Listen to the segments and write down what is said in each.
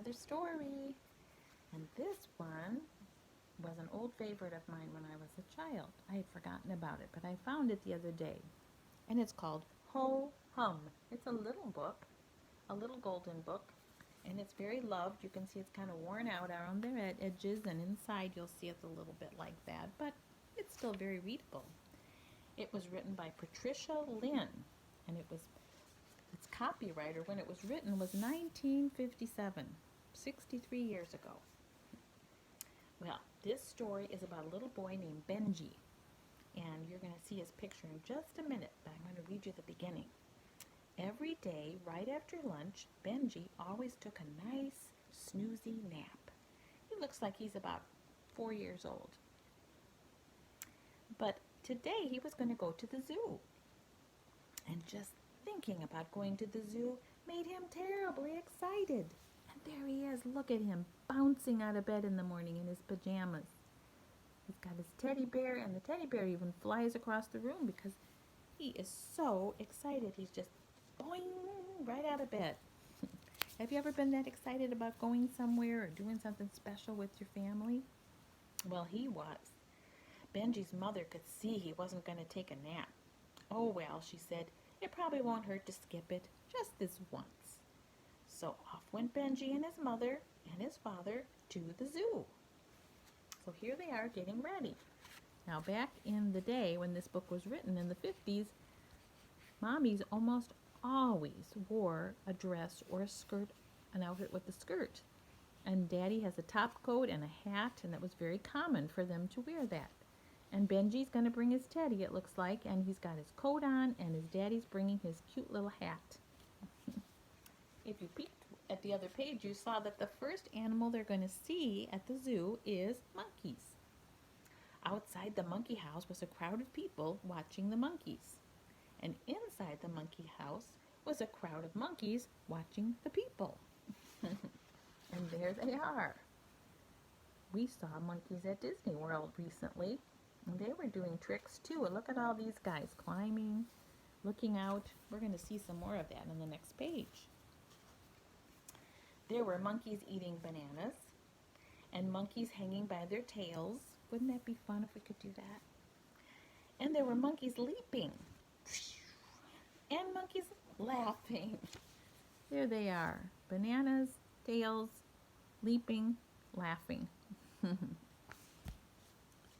another story. And this one was an old favorite of mine when I was a child. I had forgotten about it, but I found it the other day. And it's called Ho Hum. It's a little book, a little golden book, and it's very loved. You can see it's kind of worn out around the edges, and inside you'll see it's a little bit like that, but it's still very readable. It was written by Patricia Lynn, and its copywriter when it was written was 1957, 63 years ago. Well, this story is about a little boy named Benji, and you're going to see his picture in just a minute, but I'm going to read you the beginning. Every day, right after lunch, Benji always took a nice, snoozy nap. He looks like he's about 4 years old. But today he was going to go to the zoo. And just thinking about going to the zoo made him terribly excited. And there he is, look at him, bouncing out of bed in the morning in his pajamas. He's got his teddy bear, and the teddy bear even flies across the room because he is so excited. He's just boing, right out of bed. Have you ever been that excited about going somewhere or doing something special with your family? Well, he was. Benji's mother could see he wasn't going to take a nap. Oh, well, she said, it probably won't hurt to skip it, just this once. So off went Benji and his mother and his father to the zoo. So here they are getting ready. Now, back in the day when this book was written in the 50s, mommies almost always wore a dress or a skirt, an outfit with a skirt. And Daddy has a top coat and a hat, and that was very common for them to wear that. And Benji's going to bring his teddy, it looks like, and he's got his coat on, and his daddy's bringing his cute little hat. If you peeked at the other page, you saw that the first animal they're going to see at the zoo is monkeys. Outside the monkey house was a crowd of people watching the monkeys. And inside the monkey house was a crowd of monkeys watching the people. And there they are. We saw monkeys at Disney World recently, and they were doing tricks too. And look at all these guys climbing, looking out. We're going to see some more of that in the next page. There were monkeys eating bananas and monkeys hanging by their tails. Wouldn't that be fun if we could do that? And there were monkeys leaping and monkeys laughing. There they are, bananas, tails, leaping, laughing.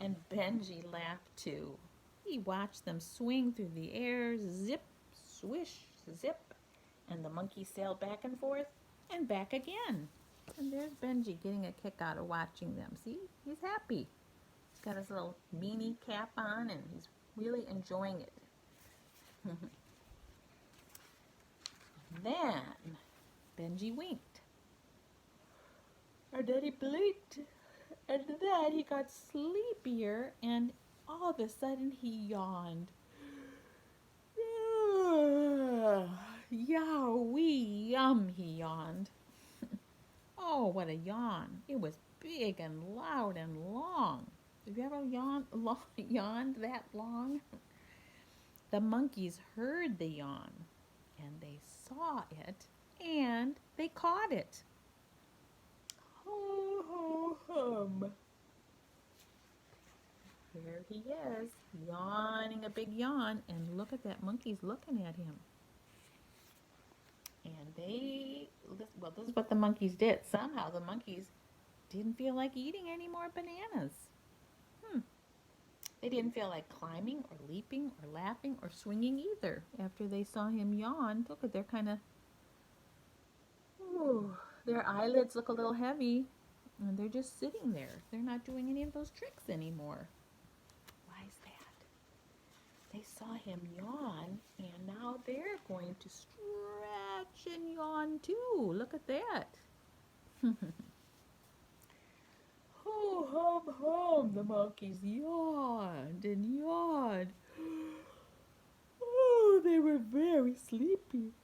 And Benji laughed too. He watched them swing through the air, zip, swish, zip, and the monkey sailed back and forth and back again. And there's Benji getting a kick out of watching them. See, he's happy. He's got his little beanie cap on and he's really enjoying it. Then Benji winked. And then he blinked. And then he got sleepier and all of a sudden he yawned. Yowie, yum, he yawned. Oh, what a yawn. It was big and loud and long. Have you ever yawned that long? The monkeys heard the yawn, and they saw it, and they caught it. Ho, ho, hum. There he is, yawning a big yawn, and look at that, monkey's looking at him. And this is what the monkeys did. Somehow the monkeys didn't feel like eating any more bananas. They didn't feel like climbing or leaping or laughing or swinging either after they saw him yawn. Look at their eyelids look a little heavy and they're just sitting there. They're not doing any of those tricks anymore. Why is that? They saw him yawn and now they're going to stretch and yawn too. Look at that. Ho, hum, hum, the monkeys yawned and yawned. Oh, they were very sleepy.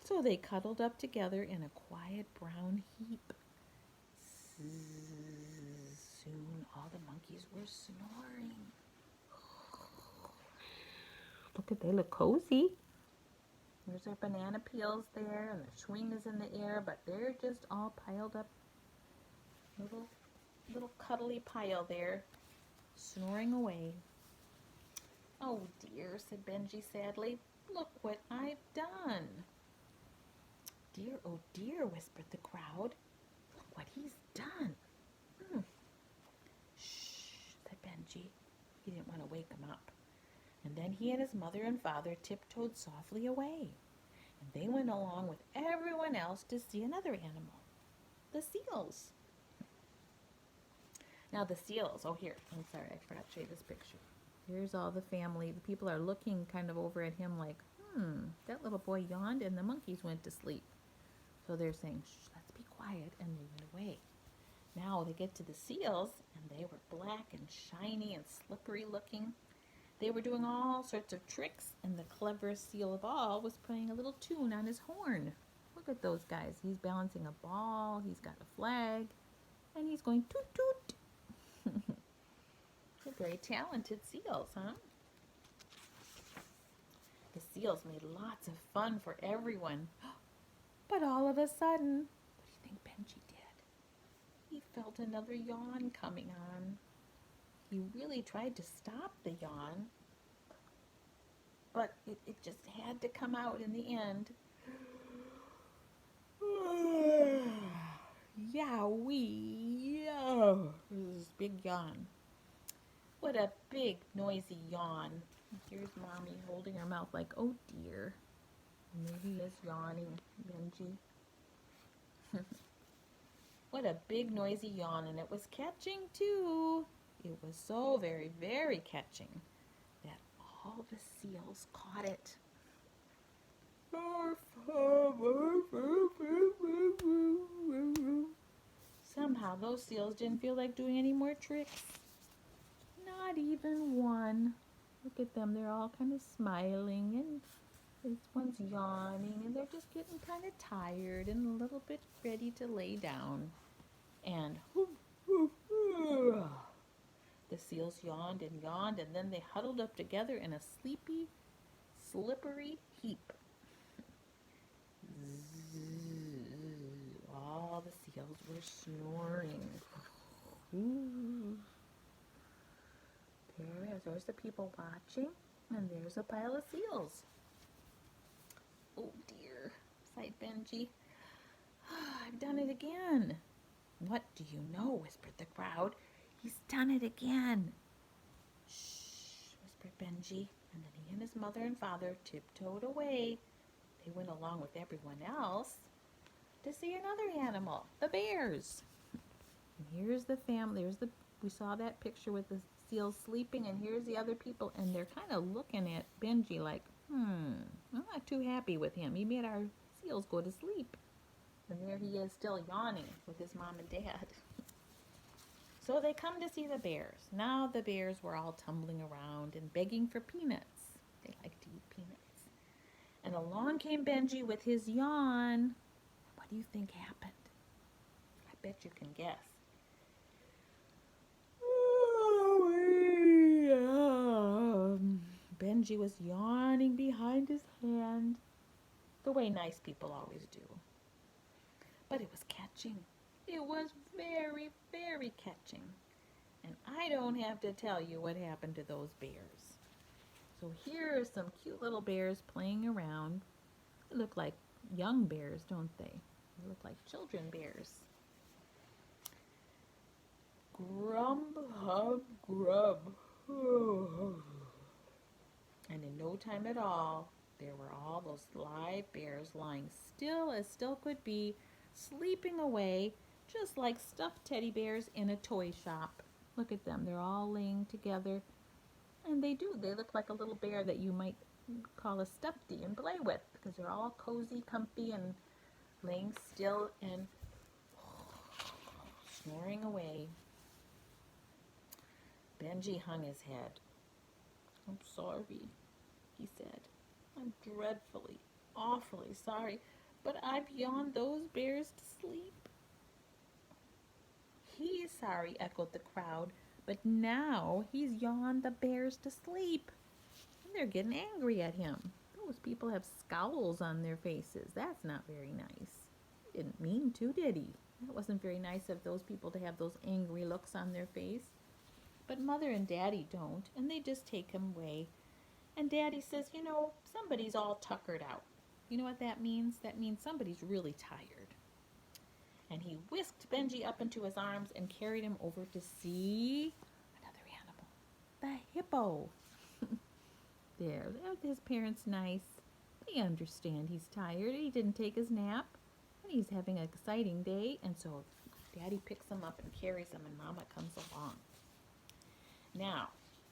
So they cuddled up together in a quiet brown heap. Soon all the monkeys were snoring. They look cozy. There's their banana peels there, and the swing is in the air, but they're just all piled up. Little cuddly pile there, snoring away. Oh dear, said Benji sadly. Look what I've done. Dear, oh dear, whispered the crowd. Look what he's done. Shh, said Benji. He didn't want to wake him up. And then he and his mother and father tiptoed softly away. And they went along with everyone else to see another animal, the seals. Now the seals, oh here, I'm sorry, I forgot to show you this picture. Here's all the family. The people are looking kind of over at him like, that little boy yawned and the monkeys went to sleep. So they're saying, shh, let's be quiet, and they went away. Now they get to the seals, and they were black and shiny and slippery looking. They were doing all sorts of tricks, and the cleverest seal of all was playing a little tune on his horn. Look at those guys. He's balancing a ball, he's got a flag, and he's going toot toot. They're very talented seals, huh? The seals made lots of fun for everyone. But all of a sudden, what do you think Benji did? He felt another yawn coming on. He really tried to stop the yawn, but it just had to come out in the end. Yowee! This big yawn. What a big, noisy yawn. Here's Mommy holding her mouth like, oh dear. Maybe he is yawning, Benji. What a big, noisy yawn, and it was catching too. It was so very, very catching that all the seals caught it. Somehow those seals didn't feel like doing any more tricks. Not even one. Look at them, they're all kind of smiling, and this one's yawning, and they're just getting kind of tired and a little bit ready to lay down. And the seals yawned, and then they huddled up together in a sleepy, slippery heap. All the seals were snoring. There's the people watching, and there's a pile of seals. Oh dear, sighed Benji. I've done it again. What do you know? Whispered the crowd. He's done it again. Shh, whispered Benji, and then he and his mother and father tiptoed away. They went along with everyone else to see another animal, the bears. And here's the family. We saw that picture with the seals sleeping, and here's the other people, and they're kind of looking at Benji like, I'm not too happy with him. He made our seals go to sleep. And there he is still yawning with his mom and dad. So they come to see the bears. Now the bears were all tumbling around and begging for peanuts. They like to eat peanuts. And along came Benji with his yawn. What do you think happened? I bet you can guess. Benji was yawning behind his hand, the way nice people always do. But it was catching. It was very, very catching. And I don't have to tell you what happened to those bears. So here are some cute little bears playing around. They look like young bears, don't they? They look like children bears. Grump, hub, grub. And in no time at all, there were all those live bears lying still as still could be, sleeping away just like stuffed teddy bears in a toy shop. Look at them. They're all laying together. And they do. They look like a little bear that you might call a stuffedy and play with, because they're all cozy, comfy, and laying still and snoring away. Benji hung his head. I'm sorry, he said. I'm dreadfully, awfully sorry, but I've yawned those bears to sleep. He's sorry, echoed the crowd, but now he's yawned the bears to sleep. And they're getting angry at him. Most people have scowls on their faces. That's not very nice. He didn't mean to, did he? That wasn't very nice of those people to have those angry looks on their face. But Mother and Daddy don't, and they just take him away. And Daddy says, somebody's all tuckered out. You know what that means? That means somebody's really tired. And he whisked Benji up into his arms and carried him over to see another animal, the hippo. There, his parents nice. They understand he's tired. He didn't take his nap, and he's having an exciting day. And so Daddy picks him up and carries him, and Mama comes along. Now,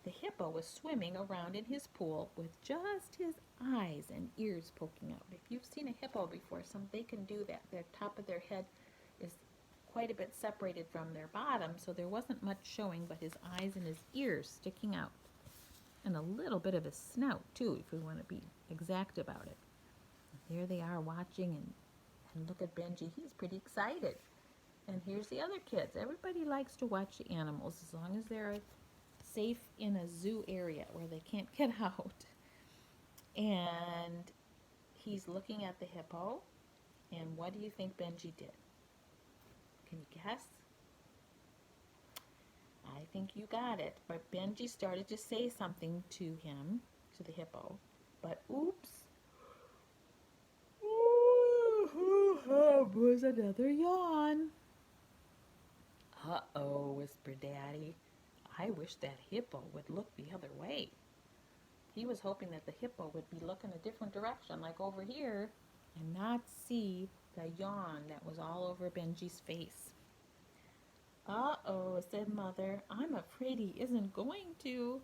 the hippo was swimming around in his pool with just his eyes and ears poking out. If you've seen a hippo before, they can do that. The top of their head is quite a bit separated from their bottom, so there wasn't much showing but his eyes and his ears sticking out. And a little bit of his snout, too, if we want to be exact about it. And there they are watching, and look at Benji. He's pretty excited. And here's the other kids. Everybody likes to watch the animals as long as they're safe in a zoo area where they can't get out. And he's looking at the hippo. And what do you think Benji did? Can you guess? I think you got it. But Benji started to say something to him, to the hippo. But oops. Was another yawn. Uh-oh, whispered Daddy. I wish that hippo would look the other way. He was hoping that the hippo would be looking a different direction, like over here, and not see the yawn that was all over Benji's face. Uh-oh, said Mother. I'm afraid he isn't going to.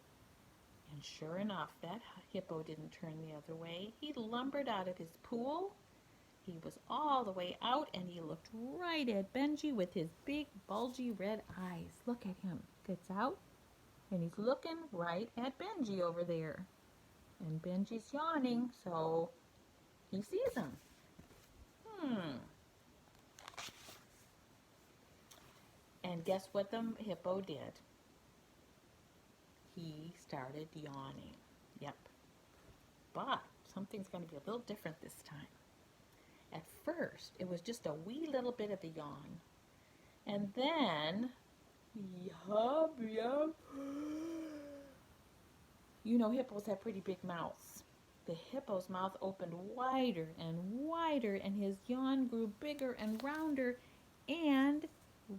And sure enough, that hippo didn't turn the other way. He lumbered out of his pool. He was all the way out, and he looked right at Benji with his big, bulgy red eyes. Look at him. Gets out, and he's looking right at Benji over there. And Benji's yawning, so he sees him. And guess what the hippo did? He started yawning. Yep. But something's going to be a little different this time. At first, it was just a wee little bit of a yawn. And then, yup. Hippos have pretty big mouths. The hippo's mouth opened wider and wider, and his yawn grew bigger and rounder and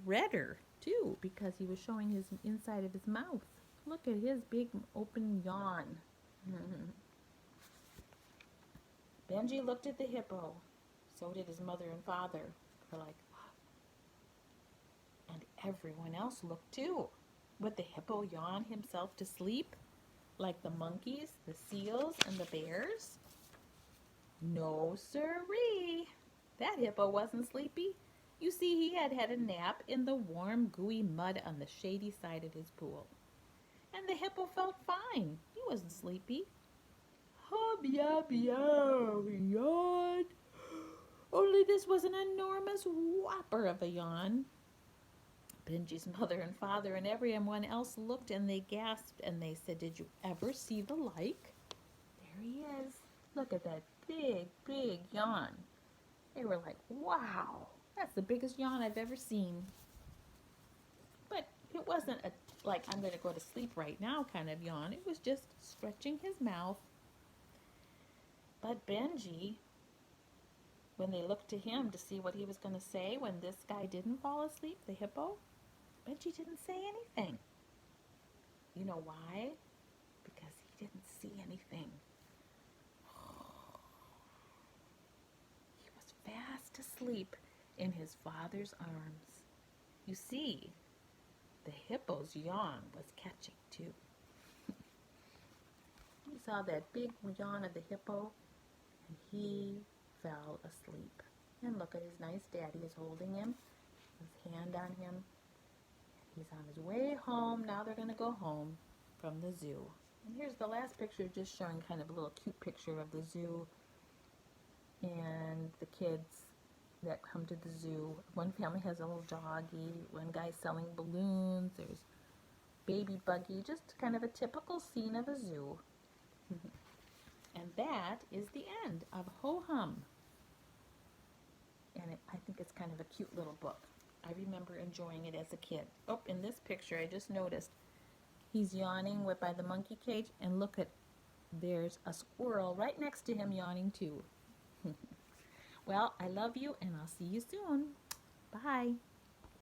redder, too, because he was showing his inside of his mouth. Look at his big open yawn. Benji looked at the hippo. So did his mother and father. They're like, and everyone else looked too. Would the hippo yawn himself to sleep? Like the monkeys, the seals, and the bears? No siree. That hippo wasn't sleepy. You see, he had had a nap in the warm, gooey mud on the shady side of his pool. And the hippo felt fine. He wasn't sleepy. He yawned. Only this was an enormous whopper of a yawn. Benji's mother and father and everyone else looked, and they gasped, and they said, "Did you ever see the like?" There he is. Look at that big, big yawn. They were like, "Wow, that's the biggest yawn I've ever seen." But it wasn't a like I'm going to go to sleep right now kind of yawn. It was just stretching his mouth. But Benji, when they looked to him to see what he was going to say when this guy didn't fall asleep, the hippo, Benji didn't say anything. You know why? Because he didn't see anything. He was fast asleep in his father's arms. You see, the hippo's yawn was catching too. He saw that big yawn of the hippo, and he fell asleep. And look at his nice daddy is holding him, his hand on him. He's on his way home. Now they're going to go home from the zoo. And here's the last picture, just showing kind of a little cute picture of the zoo and the kids that come to the zoo. One family has a little doggy. One guy's selling balloons. There's baby buggy. Just kind of a typical scene of a zoo. And that is the end of Ho Hum. And I think it's kind of a cute little book. I remember enjoying it as a kid. Oh, in this picture, I just noticed he's yawning by the monkey cage, and look at, there's a squirrel right next to him yawning too. Well, I love you, and I'll see you soon. Bye.